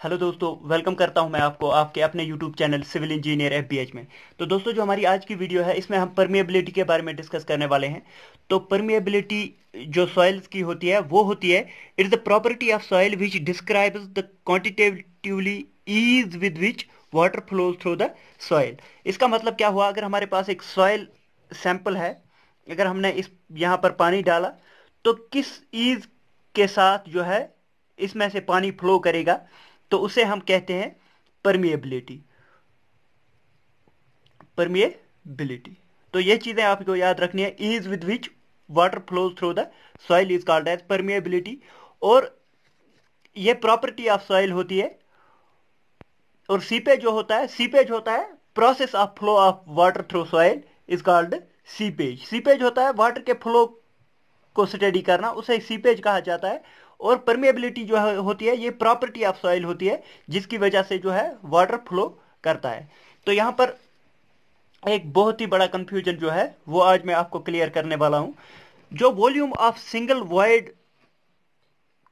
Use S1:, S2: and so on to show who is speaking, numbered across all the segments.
S1: Hello दोस्तों, welcome करता हूं मैं आपको आपके अपने यूट्यूब चैनल सिविल इंजीनियर एफबीएच में। तो दोस्तों, जो हमारी आज की वीडियो है इसमें हम परमिएबिलिटी के बारे में डिस्कस करने वाले हैं। तो परमिएबिलिटी जो सॉइल्स की होती है वो होती है, it is the property of soil which describes the quantitatively ease with which water flows through the soil. इसका मतलब क्या हुआ, अगर हमारे पास एक सॉइल सैंपल है, अगर हमने इस यहाँ पर पानी डाला तो किस ईज के साथ जो है इसमें से पानी फ्लो करेगा, तो उसे हम कहते हैं परमिएबिलिटी। परमिएबिलिटी। तो ये चीजें आपको याद रखनी है। Ease with which water flows through the soil is called as permeability. और ये प्रॉपर्टी ऑफ सॉइल होती है। और सीपेज होता है process of flow of water through soil is called seepage. Seepage होता है वाटर के फ्लो को स्टडी करना, उसे सीपेज कहा जाता है। और परमिएबिलिटी जो होती है ये प्रॉपर्टी ऑफ सॉइल होती है, जिसकी वजह से जो है वाटर फ्लो करता है। तो यहां पर एक बहुत ही बड़ा कंफ्यूजन जो है वो आज मैं आपको क्लियर करने वाला हूं। जो volume of single void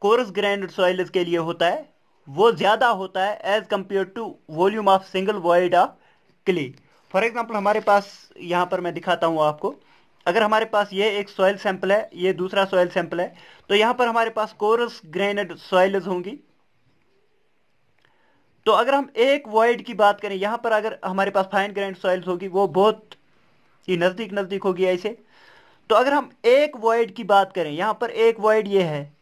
S1: coarse grained soils के लिए होता है वो ज्यादा होता है as compared to volume of single void of clay. For example, हमारे पास यहां पर मैं दिखाता हूं आपको। अगर हमारे पास ये एक सॉइल सैंपल है, ये दूसरा सॉइल सैंपल है, तो यहां पर हमारे पास कोरस ग्रेनेड सॉइल्स होंगी। तो अगर हम एक वॉइड की बात करें, यहां पर अगर हमारे पास फाइन ग्रेनेड सॉइल्स होगी वो बहुत ही नजदीक नजदीक होगी ऐसे। तो अगर हम एक वॉइड की बात करें, यहां पर एक वॉइड ये है,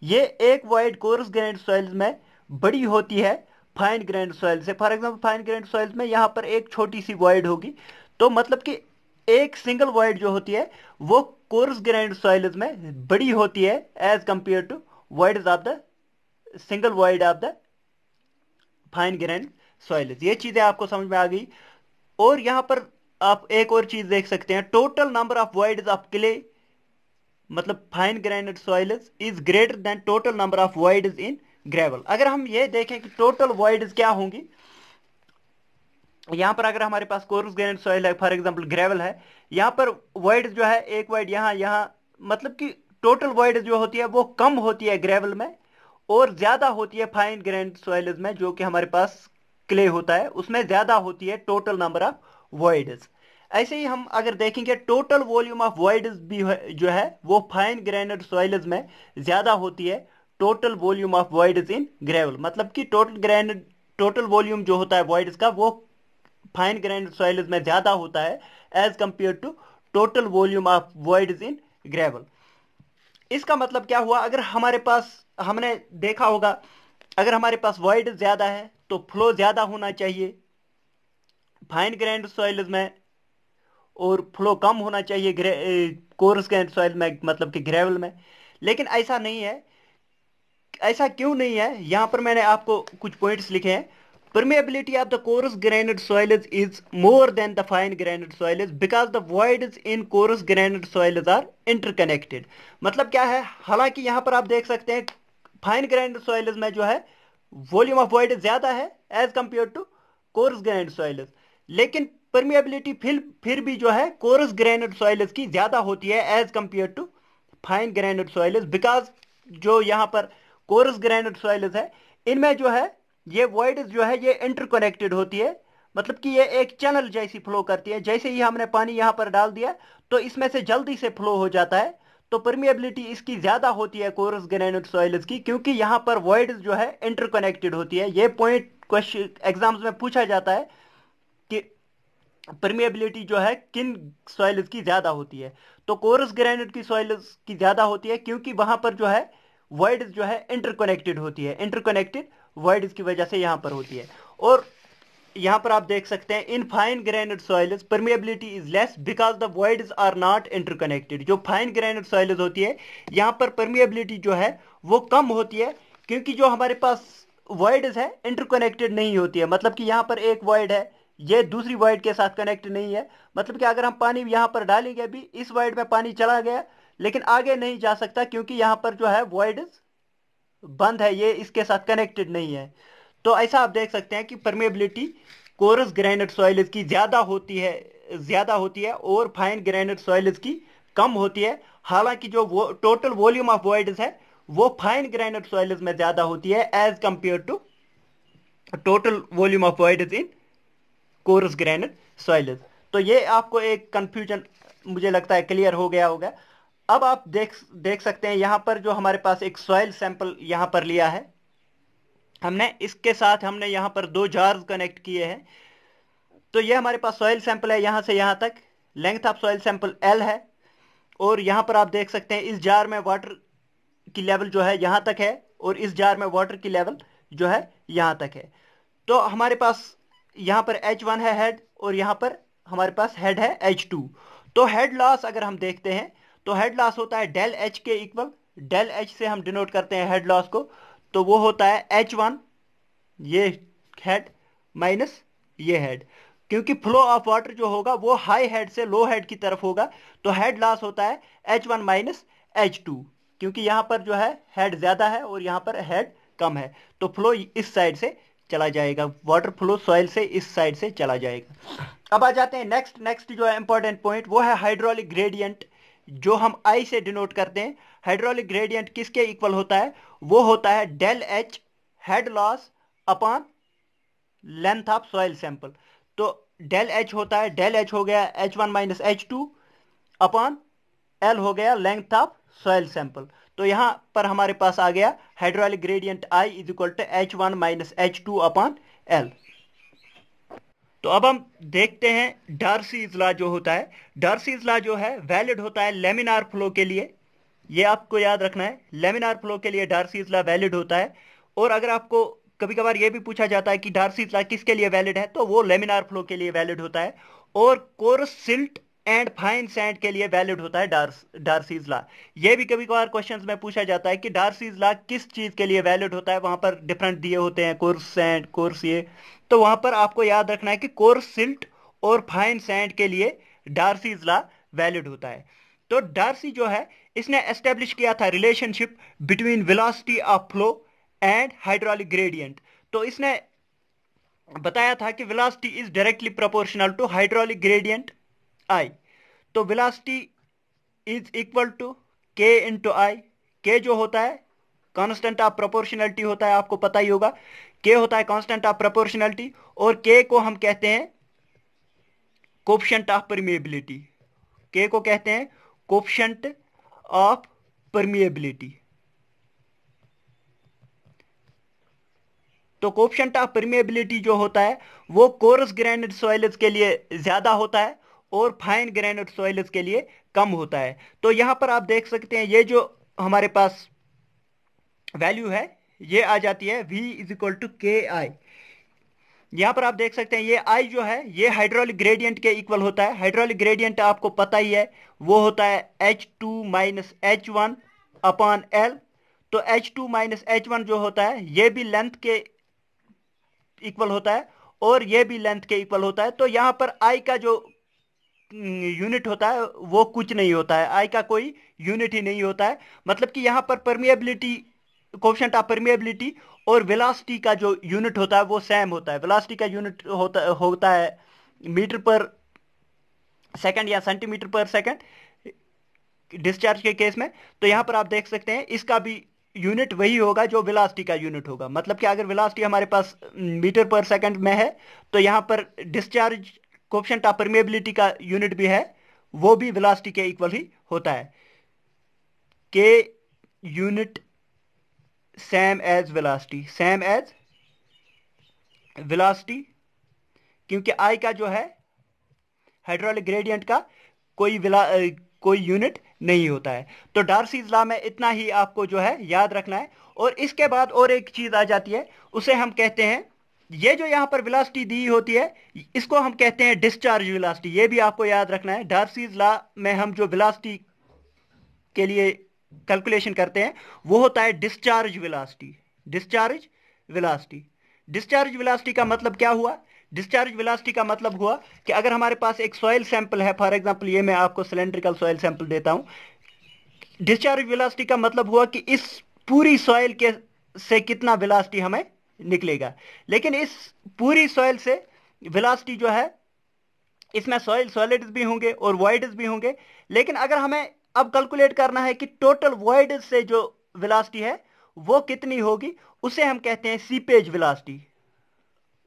S1: ये एक वॉइड कोरस ग्रेनेड सॉइल्स में बड़ी होती है फाइन ग्रेनेड सॉइल से। For example, fine grained soils में यहां पर एक छोटी सी वॉइड होगी। तो मतलब कि एक सिंगल वॉइड जो होती है वो कोरस ग्रेनेड सॉइल्स में बड़ी होती है as compared to voids of the single void of the fine grained soils. ये चीजें आपको समझ में आ गई। और यहां पर आप एक और चीज देख सकते हैं, total number of voids of clay मतलब fine grained soils is greater than total number of voids in gravel. अगर हम ये देखें कि टोटल वॉइड्स क्या होंगी, यहां पर अगर हमारे पास कोरस ग्रेनेड सॉइल है, फॉर एग्जांपल ग्रेवल है, यहां पर वॉइड्स जो है एक वॉइड यहां यहां, मतलब कि टोटल वॉइड जो होती है वो कम होती है ग्रेवल में और ज्यादा होती है फाइन ग्रेनेड सॉइल्स में, जो कि हमारे पास क्ले होता है उसमें ज्यादा होती है टोटल नंबर ऑफ वॉइड्स। ऐसे ही हम अगर देखेंगे टोटल वॉल्यूम ऑफ वॉइड्स भी जो है वो फाइन ग्रेनेड सॉइल्स में ज्यादा होती है total volume of voids in gravel. मतलब कि टोटल वॉल्यूम जो होता है वॉइड्स का वो फाइन ग्रेनेड सॉइल्स में ज्यादा होता है as compared to total volume of voids in gravel. इसका मतलब क्या हुआ, अगर हमारे पास, हमने देखा होगा, अगर हमारे पास वॉइड ज्यादा है तो फ्लो ज्यादा होना चाहिए फाइन ग्रेनेड सॉइल्स में, और फ्लो कम होना चाहिए कोरस ग्रेनेड सॉइल में, मतलब कि ग्रेवल में। लेकिन ऐसा नहीं है। ऐसा क्यों नहीं है, यहां पर मैंने आपको कुछ पॉइंट्स लिखे हैं। permeability of the coarse granite soils is more than the fine granite soils because the voids in coarse granite soils are interconnected। मतलब क्या है, हालांकि यहां पर आप देख सकते हैं फाइन ग्रेनाइट सॉइल्स में जो है वॉल्यूम ऑफ वॉइड ज्यादा है as compared to coarse grained soils, लेकिन परमिएबिलिटी फिर भी जो है कोरस ग्रेनाइट सॉइल्स की ज्यादा होती है as compared to fine grained soils, because जो यहाँ पर कोरस ग्रेनाइट सॉइल्स है इनमें जो है ये वॉइड्स जो है ये इंटरकनेक्टेड होती है। मतलब कि ये एक चैनल जैसी फ्लो करती है, जैसे ही हमने पानी यहाँ पर डाल दिया तो इसमें से जल्दी से फ्लो हो जाता है। तो परमिएबिलिटी इसकी ज्यादा होती है कोरस ग्रेनाइट सॉइल्स की, क्योंकि यहाँ पर वॉइड्स जो है इंटरकनेक्टेड होती है। ये पॉइंट क्वेश्चन एग्जाम्स में पूछा जाता है कि परमिएबिलिटी जो है किन सॉइल्स की ज्यादा होती है। तो कोरस ग्रेनाइट की सॉइल्स की ज्यादा होती है क्योंकि वहां पर जो है वॉइड्स जो है इंटरकनेक्टेड होती है, इंटरकनेक्टेड वॉइड्स की वजह से यहां पर होती है। और यहां पर आप देख सकते हैं in fine grained soils permeability is less because the voids are not interconnected. जो फाइन ग्रेनाइट सॉइल्स होती है यहां पर परमिएबिलिटी जो है वो कम होती है, क्योंकि जो हमारे पास वॉइड्स है इंटरकनेक्टेड नहीं होती है। मतलब कि यहां पर एक वॉइड है, ये दूसरी वॉइड के साथ कनेक्ट नहीं है। मतलब कि अगर हम पानी यहां पर डालेंगे भी, इस वॉइड में पानी चला गया लेकिन आगे नहीं जा सकता, क्योंकि यहां पर जो है वॉइड बंद है, ये इसके साथ कनेक्टेड नहीं है। तो ऐसा आप देख सकते हैं कि परमेबिलिटी कोरस ग्रेनाइट सॉइल्स की ज्यादा होती है और फाइन ग्रेनाइट सॉइल्स की कम होती है। हालांकि जो टोटल वॉल्यूम ऑफ वॉइड्स है वो फाइन ग्रेनाइट सॉइल्स में ज्यादा होती है as compared to total volume of voids in coarse grained soils. तो ये आपको एक कंफ्यूजन मुझे लगता है क्लियर हो गया होगा। अब आप देख सकते हैं यहां पर जो हमारे पास एक सॉइल सैंपल यहां पर लिया है हमने, इसके साथ हमने यहां पर दो जार्स कनेक्ट किए हैं। तो ये हमारे पास सॉइल सैंपल है यहां से यहां तक, length of soil sample L है। और यहां पर आप देख सकते हैं इस जार में वाटर की लेवल जो है यहां तक है, और इस जार में वाटर की लेवल जो है यहां तक है। तो हमारे पास यहां पर H1 है हेड, और यहां पर हमारे पास हेड है H2। तो हेड लॉस अगर हम देखते हैं तो हेड लॉस होता है डेल एच के इक्वल, डेल एच से हम डिनोट करते हैं हेड लॉस को। तो वो होता है H1 ये हेड माइनस ये हेड, क्योंकि फ्लो ऑफ वाटर जो होगा वो हाई हेड से लो हेड की तरफ होगा। तो हेड लॉस होता है H1 माइनस H2, क्योंकि यहां पर जो है हेड ज्यादा है और यहां पर हेड कम है। तो फ्लो इस साइड से चला जाएगा, वाटर फ्लो सॉइल से इस साइड से चला जाएगा। अब आ जाते हैं नेक्स्ट नेक्स्ट जो है इंपॉर्टेंट पॉइंट, वो है हाइड्रोलिक ग्रेडियंट, जो हम आई से डिनोट करते हैं। हाइड्रोलिक ग्रेडियंट किसके इक्वल होता है? वो होता है del H head loss upon length of soil sample. तो डेल एच होता है, डेल एच हो गया H1 minus H2 upon L हो गया लेंथ ऑफ सॉइल सैंपल। तो यहां पर हमारे पास आ गया hydraulic gradient I is equal to H1 minus H2 upon L. तो अब हम देखते हैं डार्सीज लॉ जो होता है। डार्सीज लॉ जो है वैलिड होता है लेमिनार फ्लो के लिए, ये आपको याद रखना है। लेमिनार फ्लो के लिए डार्सीज लॉ वैलिड होता है। और अगर आपको कभी कभार ये भी पूछा जाता है कि डार्सीज लॉ किसके लिए वैलिड है, तो वो लेमिनार फ्लो के लिए वैलिड होता है। और coarse silt and fine sand के लिए वैलिड होता है डार्सीज लॉ। ये भी कभी कभार क्वेश्चंस में पूछा जाता है कि डार्सीज लॉ किस चीज के लिए वैलिड होता है, वहां पर डिफरेंट दिए होते हैं कोर्स सैंड कोर्स ये। तो वहां पर आपको याद रखना है कि कोर्स सिल्ट और फाइन सैंड के लिए डार्सीज लॉ वैलिड होता है। तो डार्सी जो है इसने एस्टेब्लिश किया था relationship between velocity of flow and hydraulic gradient. तो इसने बताया था कि velocity is directly proportional to hydraulic gradient I. तो velocity is equal to K into I. K जो होता है कांस्टेंट ऑफ प्रोपोर्शनलिटी होता है, आपको पता ही होगा। के होता है कांस्टेंट ऑफ प्रोपोर्शनलिटी, और के को हम कहते हैं कोफिशिएंट ऑफ परमिएबिलिटी। के को कहते हैं कोफिशिएंट ऑफ परमिएबिलिटी। तो कोफिशिएंट ऑफ परमिएबिलिटी जो होता है वो कोरस ग्रेनेड सॉइल्स के लिए ज्यादा होता है और फाइन ग्रेनेड सॉइल्स के लिए कम होता है। तो यहां पर आप देख सकते हैं ये जो हमारे पास वैल्यू है ये आ जाती है V इज इक्वल टू के आई। यहां पर आप देख सकते हैं ये आई जो है ये हाइड्रोलिक ग्रेडियंट के इक्वल होता है। हाइड्रोलिक ग्रेडियंट आपको पता ही है, वो होता है H2 minus H1 upon L. तो H2 माइनस H1 जो होता है ये भी लेंथ के इक्वल होता है और ये भी लेंथ के इक्वल होता है। तो यहां पर आई का जो यूनिट होता है वो कुछ नहीं होता है, आई का कोई यूनिट ही नहीं होता है। मतलब कि यहां पर परमिएबिलिटी कोफिशिएंट ऑफ परमिएबिलिटी और वेलोसिटी का जो यूनिट होता है वो सेम होता है। वेलोसिटी का यूनिट होता है मीटर पर सेकंड या सेंटीमीटर पर सेकंड डिस्चार्ज के केस में। तो यहां पर आप देख सकते हैं इसका भी यूनिट वही होगा जो वेलोसिटी का यूनिट होगा। मतलब कि अगर वेलोसिटी हमारे पास मीटर पर सेकंड में है तो यहां पर डिस्चार्ज कोफिशिएंट ऑफ परमिएबिलिटी का यूनिट भी है, वो भी वेलोसिटी के इक्वल ही होता है। K unit same as velocity, same as velocity, क्योंकि आई का जो है हाइड्रोलिक ग्रेडियंट का कोई यूनिट नहीं होता है। तो डार्सीज लॉ में इतना ही आपको जो है याद रखना है। और इसके बाद और एक चीज आ जाती है, उसे हम कहते हैं, ये जो यहां पर वेलोसिटी दी होती है इसको हम कहते हैं डिस्चार्ज वेलोसिटी। ये भी आपको याद रखना है। डार्सीज लॉ में हम जो वेलोसिटी के लिए कैलकुलेशन करते हैं वो होता है discharge velocity. Discharge velocity, discharge velocity का मतलब क्या हुआ? डिस्चार्ज वेलोसिटी का मतलब हुआ कि अगर हमारे पास एक सॉइल सैंपल है, फॉर एग्जांपल ये मैं आपको सिलेंड्रिकल सॉइल सैंपल देता हूं। डिस्चार्ज वेलोसिटी का मतलब हुआ कि इस पूरी सॉइल के से कितना वेलोसिटी हमें निकलेगा। लेकिन इस पूरी सॉइल से वेलोसिटी जो है इसमें सॉइल सॉलिड्स भी होंगे और वॉइड्स भी होंगे। लेकिन अगर हमें अब कैलकुलेट करना है कि टोटल वॉइड से जो वेलोसिटी है वो कितनी होगी, उसे हम कहते हैं सीपेज वेलोसिटी।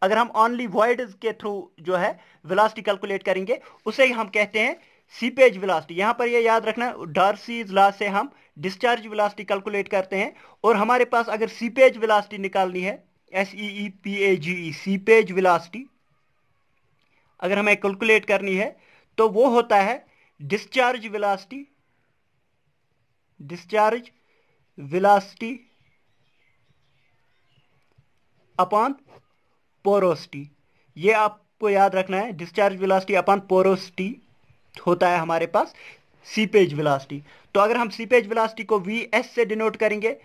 S1: अगर हम ओनली वॉइड्स के थ्रू जो है वेलोसिटी कैलकुलेट करेंगे उसे हम कहते हैं सीपेज वेलोसिटी। यहां पर ये याद रखना, डार्सीज लॉ से हम डिस्चार्ज वेलोसिटी कैलकुलेट करते हैं, और हमारे पास अगर सीपेज वेलोसिटी निकालनी है, SEEPAGE सीपेज वेलोसिटी अगर हमें कैलकुलेट करनी है तो वो होता है discharge velocity, discharge velocity upon porosity. ये आपको याद रखना है, डिस्चार्ज वेलोसिटी अपॉन पोरोसिटी होता है हमारे पास सीपेज वेलोसिटी। तो अगर हम सीपेज वेलोसिटी को VS से डिनोट करेंगे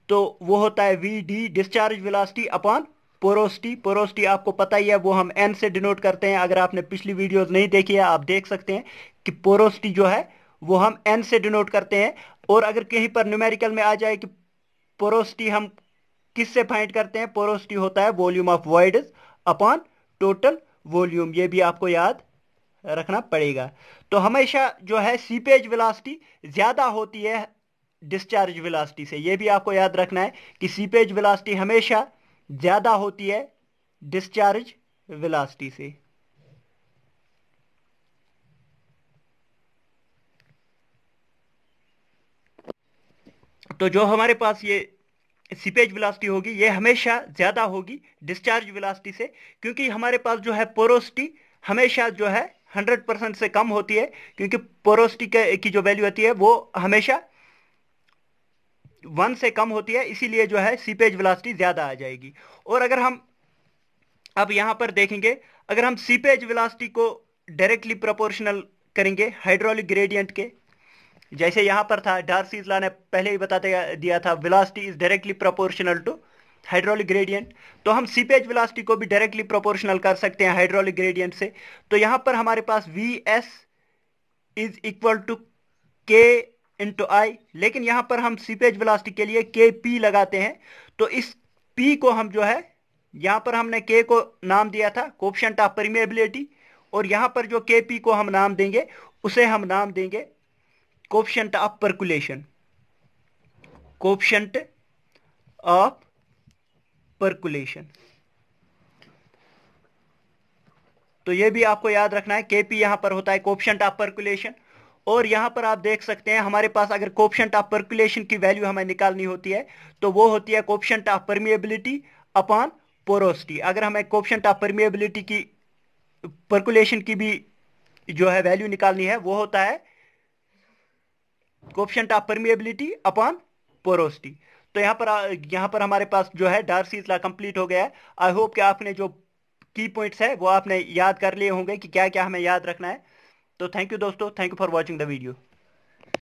S1: तो वो होता है VD discharge velocity upon porosity. Porosity आपको पता ही है, वो हम N से डिनोट करते हैं। अगर आपने पिछली वीडियोस नहीं देखी है आप देख सकते हैं कि पोरोसिटी जो है वो हम N से डिनोट करते हैं। और अगर कहीं पर न्यूमेरिकल में आ जाए कि पोरोसिटी हम किससे फाइंड करते हैं, पोरोसिटी होता है volume of voids upon total volume. ये भी आपको याद रखना पड़ेगा। तो हमेशा जो है सीपेज वेलोसिटी ज्यादा होती है डिस्चार्ज वेलोसिटी से। ये भी आपको याद रखना है कि सीपेज वेलोसिटी हमेशा ज्यादा होती है डिस्चार्ज वेलोसिटी से। तो जो हमारे पास ये सीपेज वेलोसिटी होगी ये हमेशा ज्यादा होगी डिस्चार्ज वेलोसिटी से, क्योंकि हमारे पास जो है पोरोसिटी हमेशा जो है 100% से कम होती है, क्योंकि पोरोसिटी की जो वैल्यू होती है वो हमेशा 1 से कम होती है, इसीलिए जो है सीपेज वेलोसिटी ज्यादा आ जाएगी। और अगर हम अब यहां पर देखेंगे, अगर हम सीपेज वेलोसिटी को डायरेक्टली प्रोपोर्शनल करेंगे हाइड्रोलिक ग्रेडियंट के, जैसे यहां पर था डार्सीज लॉ ने पहले ही बता दिया था velocity is directly proportional to hydraulic gradient, तो हम सीपेज वेलोसिटी को भी डायरेक्टली प्रोपोर्शनल कर सकते हैं हाइड्रोलिक ग्रेडियंट से। तो यहां पर हमारे पास VS is equal to K into I, लेकिन यहां पर हम सीपेज वेलोसिटी के लिए KP लगाते हैं। तो इस P को हम जो है, यहां पर हमने K को नाम दिया था कोफिशिएंट ऑफ परमेबिलिटी, और यहां पर जो KP को हम नाम देंगे उसे हम नाम देंगे coefficient of percolation, coefficient of percolation. तो ये भी आपको याद रखना है, केपी यहां पर होता है कोफिशिएंट ऑफ परकुलेशन। और यहां पर आप देख सकते हैं हमारे पास अगर कोफिशिएंट ऑफ परकुलेशन की वैल्यू हमें निकालनी होती है तो वो होती है coefficient of permeability upon porosity. अगर हमें कोफिशिएंट ऑफ परमिएबिलिटी की, परकुलेशन की भी जो है वैल्यू निकालनी है वो होता है coefficient of permeability upon porosity. तो यहां पर हमारे पास जो है डार्सीज लॉ कंप्लीट हो गया है। आई होप कि आपने जो की पॉइंट्स है वो आपने याद कर लिए होंगे कि क्या क्या हमें याद रखना है। तो थैंक यू दोस्तों, thank you for watching the video.